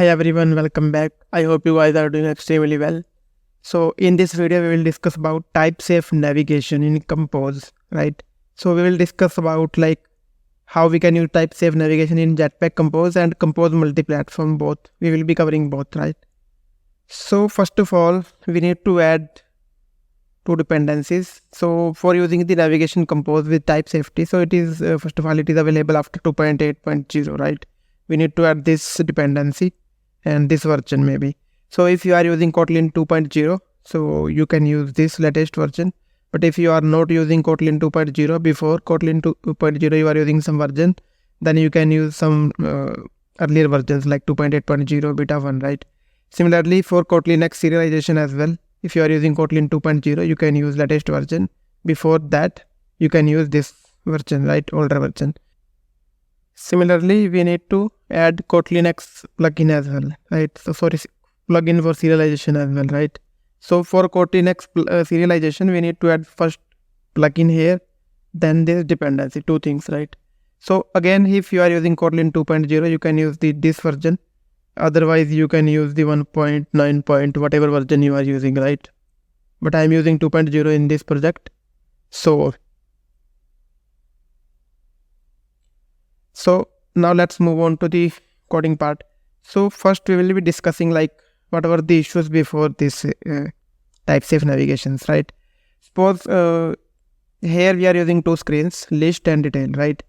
Hi everyone, welcome back. I hope you guys are doing extremely well. So in this video, we will discuss about type-safe navigation in Compose, right? So we will discuss about how we can use type-safe navigation in Jetpack Compose and Compose Multiplatform both. We will be covering both, right? So first of all, we need to add two dependencies. So for using the navigation Compose with type safety, so it is first of all, it is available after 2.8.0, right? We need to add this dependency and this version maybe. So if you are using Kotlin 2.0, so you can use this latest version. But if you are not using Kotlin 2.0, before Kotlin 2.0 you are using some version, then you can use some earlier versions like 2.8.0 beta 1, right? Similarly for Kotlin X serialization as well, if you are using Kotlin 2.0, you can use latest version. Before that, you can use this version, right? Older version. Similarly, we need to add Kotlin X plugin as well, right? So sorry, plugin for serialization as well, right? So for Kotlin X serialization, we need to add first plugin here, then this dependency, two things, right? So again, if you are using Kotlin 2.0, you can use this version. Otherwise, you can use the 1.9. Whatever version you are using, right? But I am using 2.0 in this project. So now let's move on to the coding part. So first we will be discussing what were the issues before this type-safe navigations, right? Suppose here we are using two screens, list and detail, right?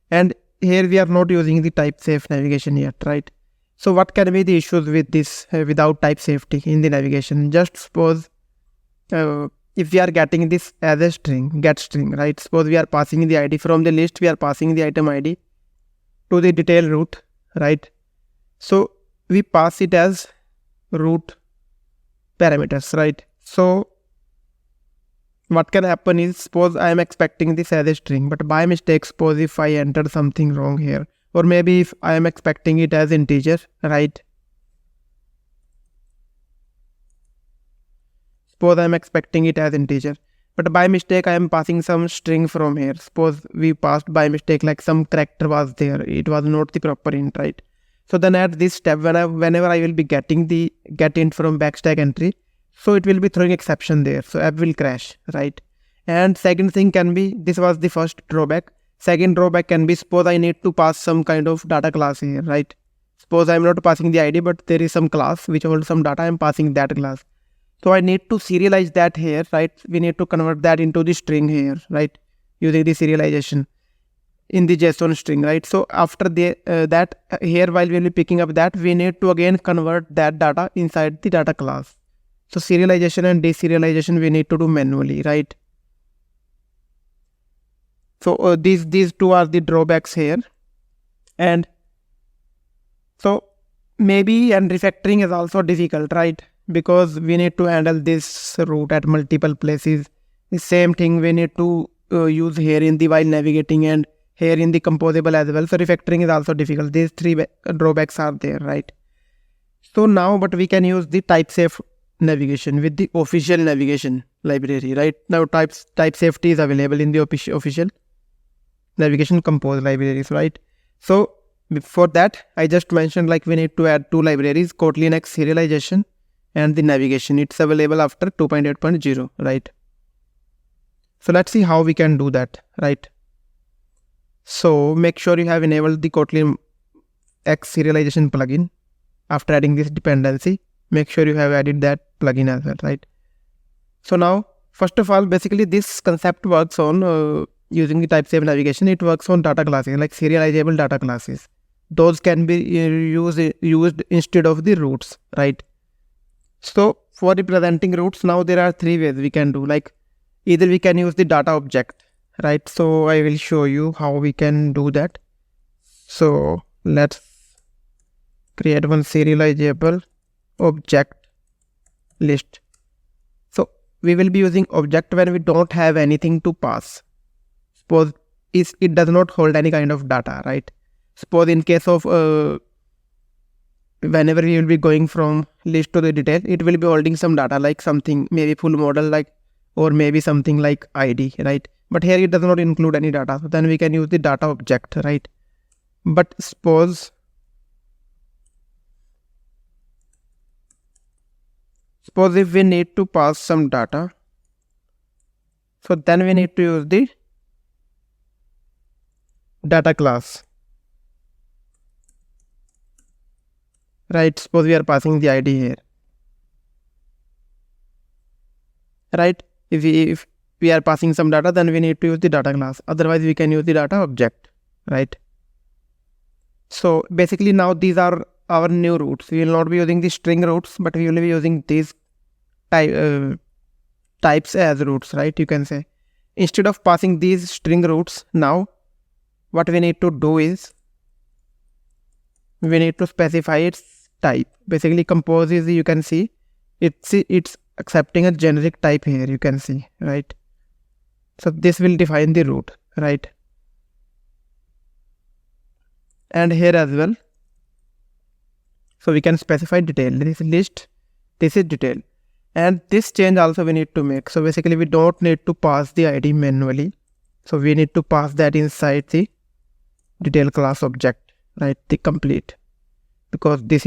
And here we are not using the type-safe navigation yet, right? So what can be the issues with this without type safety in the navigation? Just suppose if we are getting this as a string, get string, right? Suppose we are passing the ID from the list, we are passing the item ID to the detail root, right? So we pass it as root parameters, right? So what can happen is, suppose I am expecting this as a string, but by mistake, suppose if I enter something wrong here, or maybe if I am expecting it as integer, right? Suppose I am expecting it as integer, but by mistake I am passing some string from here. Suppose we passed by mistake like some character was there, it was not the proper int, right? So then at this step, whenever I will be getting the get int from backstack entry, so it will be throwing exception there, so app will crash, right? And second thing can be, this was the first drawback. Second drawback can be, suppose I need to pass some kind of data class here, right? Suppose I am not passing the ID, but there is some class which holds some data, I am passing that class. So I need to serialize that here, right? We need to convert that into the string here, right? Using the serialization in the JSON string, right? So after that here, while we will be picking up that, we need to again convert that data inside the data class. So serialization and deserialization we need to do manually, right? So these two are the drawbacks here. And so maybe and refactoring is also difficult, right? Because we need to handle this route at multiple places. The same thing we need to use here in the while navigating and here in the composable as well. So refactoring is also difficult. These three drawbacks are there, right? So now, but we can use the type-safe navigation with the official navigation library, right? Now type safety is available in the official navigation compose libraries, right? So for that, I just mentioned we need to add two libraries, Kotlin X serialization and the navigation. It's available after 2.8.0, right? So let's see how we can do that, right? So make sure you have enabled the Kotlin X serialization plugin. After adding this dependency, make sure you have added that plugin as well, right? So now, first of all, basically this concept works on using the type-safe navigation. It works on data classes like serializable data classes. Those can be used instead of the roots, right? So for representing roots, now there are three ways we can do. Either we can use the data object, right? So I will show you how we can do that. So let's create one serializable object list. So we will be using object when we don't have anything to pass. Suppose it does not hold any kind of data, right? Suppose in case of whenever we will be going from list to the detail, it will be holding some data like something, maybe full model or maybe something like ID, right? But here it does not include any data. So then we can use the data object, right? But suppose Suppose if we need to pass some data, so then we need to use the data class, right? Suppose we are passing the ID here, right? If we are passing some data, then we need to use the data class. Otherwise, we can use the data object, right? So basically now these are our new roots. We will not be using the string roots, but we will be using these types as roots, right? You can say, instead of passing these string roots, now what we need to do is we need to specify its type. Basically compose is, you can see, it's accepting a generic type here, you can see, right? So this will define the root, right? And here as well, so we can specify detail. This is list, this is detail, and this change also we need to make. So basically we don't need to pass the ID manually, so we need to pass that inside the detail class object, right? The complete, because this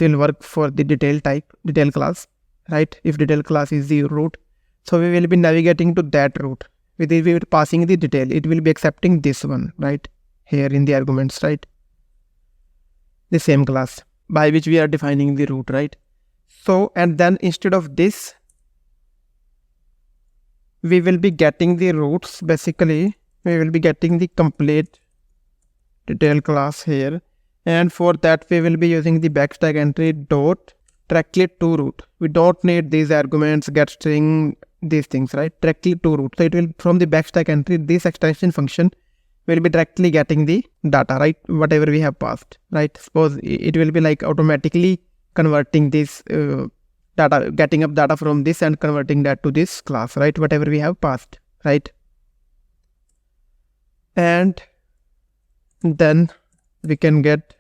will work for the detail type, detail class, right? If detail class is the root, so we will be navigating to that root. We will be passing the detail, it will be accepting this one, right? Here in the arguments, right? The same class by which we are defining the root, right? So, and then instead of this, we will be getting the roots. Basically we will be getting the complete detail class here, and for that we will be using the backstack entry dot directly to root. We don't need these arguments, get string, these things, right? Directly to root. So it will, from the backstack entry, this extension function will be directly getting the data, right? Whatever we have passed, right? Suppose it will be like automatically converting this data, getting up data from this and converting that to this class, right? Whatever we have passed, right? And then we can get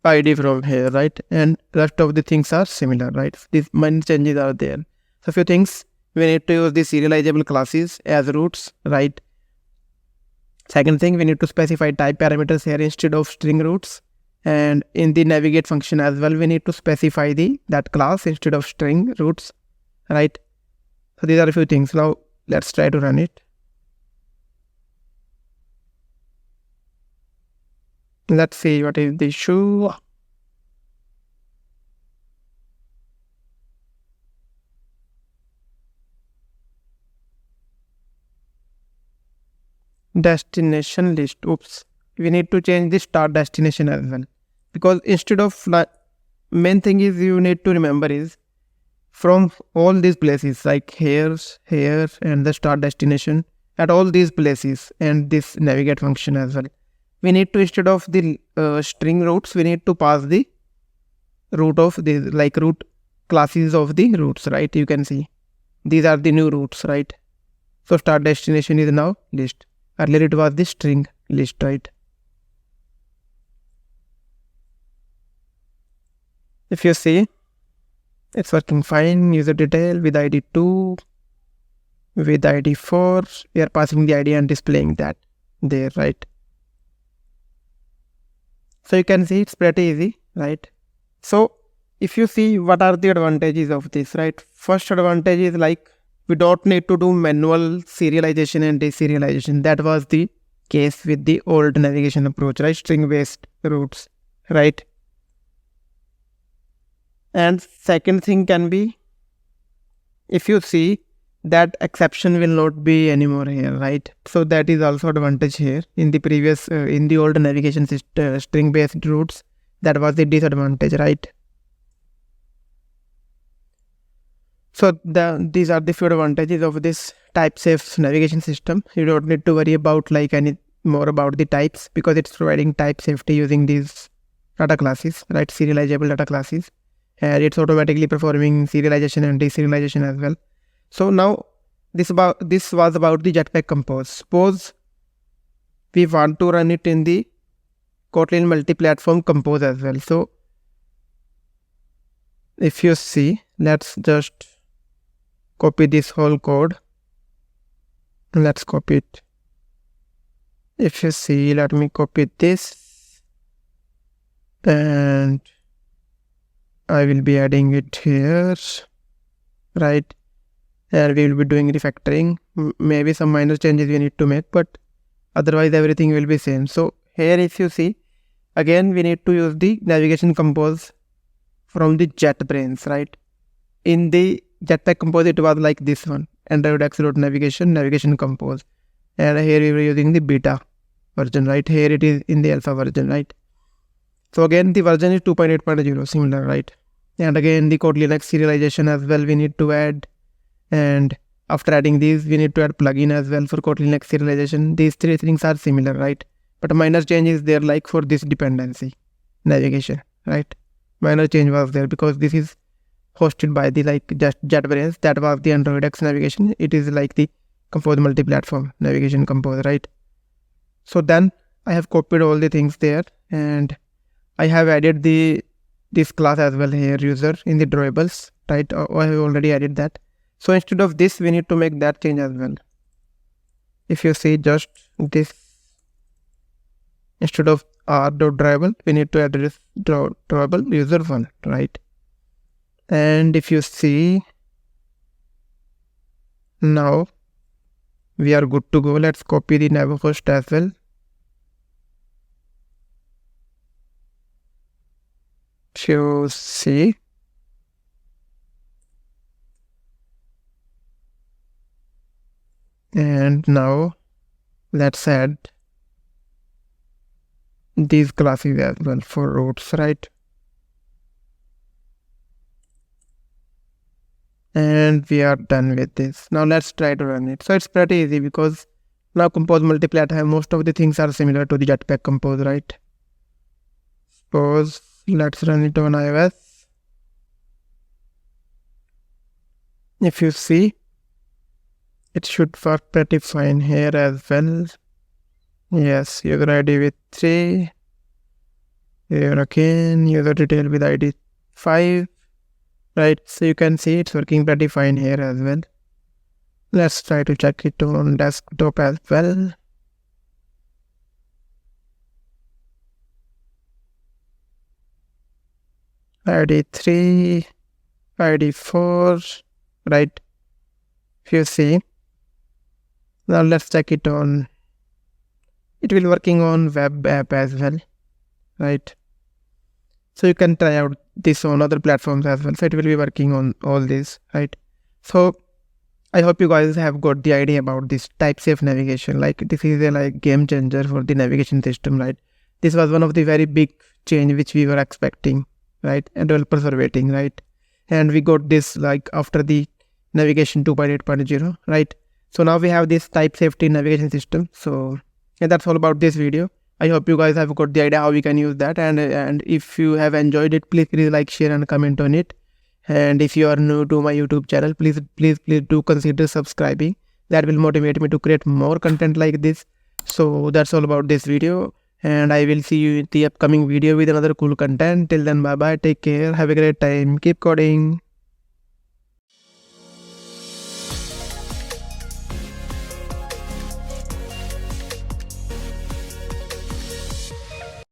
ID from here, right? And rest of the things are similar, right? These minor changes are there. So few things, we need to use the serializable classes as roots, right? Second thing, we need to specify type parameters here instead of string roots. And in the navigate function as well, we need to specify that class instead of string roots, right? So these are a few things. Now let's try to run it. Let's see what is the issue. Destination list. Oops, we need to change the start destination as well, because instead of, main thing is you need to remember is from all these places like here and the start destination, at all these places and this navigate function as well, we need to, instead of the string roots, we need to pass the root of the, like root classes of the roots, right? You can see these are the new roots, right? So start destination is now list. Earlier it was the string list, right? If you see, it's working fine. User detail with ID 2, with ID 4, we are passing the ID and displaying that there, right? So you can see it's pretty easy, right? So if you see, what are the advantages of this, right? First advantage is like we don't need to do manual serialization and deserialization. That was the case with the old navigation approach, right? String based routes, right? And second thing can be, if you see, that exception will not be anymore here, right? So that is also advantage here. In the previous, in the old navigation system, string based routes, that was the disadvantage, right? So these are the few advantages of this type safe navigation system. You don't need to worry about like any more about the types, because it's providing type safety using these data classes, right? Serializable data classes, and it's automatically performing serialization and deserialization as well. So now this was about the Jetpack Compose. Suppose we want to run it in the Kotlin Multiplatform Compose as well. So if you see, let's just copy this whole code. Let's copy it. If you see, let me copy this and I will be adding it here, right? And we will be doing refactoring. Maybe some minor changes we need to make, but otherwise everything will be same. So here if you see, again we need to use the navigation compose from the JetBrains, right? In the Jetpack compose it was like this one, Android navigation compose, and here we were using the beta version, right? Here it is in the alpha version, right? So again the version is 2.8.0, similar, right? And again the Kotlin serialization as well we need to add, and after adding these we need to add plugin as well for Kotlin serialization. These three things are similar, right? But a minor change is there, like for this dependency navigation, right? Minor change was there because this is hosted by the JetBrains. That was the Android X navigation. It is like the compose multi-platform navigation compose, right? So then I have copied all the things there, and I have added this class as well here, user, in the drawables, right? I have already added that. So instead of this we need to make that change as well. If you see just this, instead of r.drawable we need to add this drawable user1, right? And if you see, now we are good to go. Let's copy the NavHost as well. If you see, and now let's add these classes as well for routes, right? And we are done with this. Now let's try to run it. So it's pretty easy because now compose multiplatform, most of the things are similar to the Jetpack compose, right? Suppose let's run it on iOS. If you see, it should work pretty fine here as well. Yes, user ID with 3. Here again, user detail with ID 5. Right, so you can see it's working pretty fine here as well. Let's try to check it on desktop as well. ID 3, ID 4, right? If you see, now let's check it on, it will working on web app as well, right? So you can try out this on other platforms as well. So it will be working on all these, right? So I hope you guys have got the idea about this type safe navigation. Like this is a game changer for the navigation system, right? This was one of the very big change which we were expecting, right? And developers were waiting, right? And we got this after the navigation 2.8.0, right? So now we have this type safety navigation system. So yeah, that's all about this video. I hope you guys have got the idea how we can use that, and if you have enjoyed it, please like, share and comment on it. And if you are new to my YouTube channel, please do consider subscribing. That will motivate me to create more content like this. So that's all about this video, and I will see you in the upcoming video with another cool content. Till then, bye bye, take care, have a great time, keep coding.